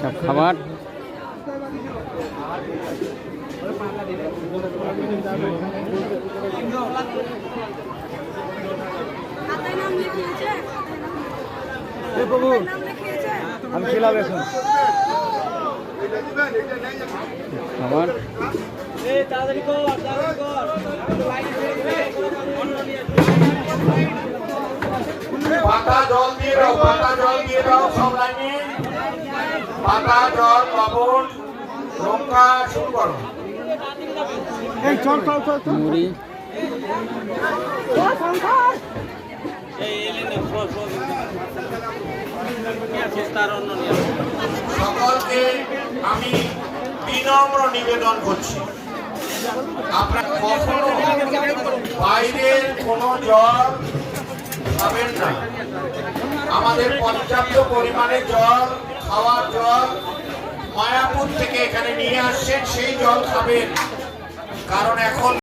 সব খাবার আমি খেলাম এখন খাবার পাতা জল দিয়ে দাও, পাতা জল দিয়ে দাও সব লাইনে। পাতা জল লবণ লঙ্কা শুরু করো। মুড়ি সকলকে আমি বিনম্র নিবেদন করছি, আপনারা কখনো বাইরের কোনো জল খাবেন না। আমাদের পর্যাপ্ত পরিমাণে জল, খাওয়ার জল মায়াপুর থেকে এখানে নিয়ে আসছেন, সেই জল খাবেন। কারণ এখন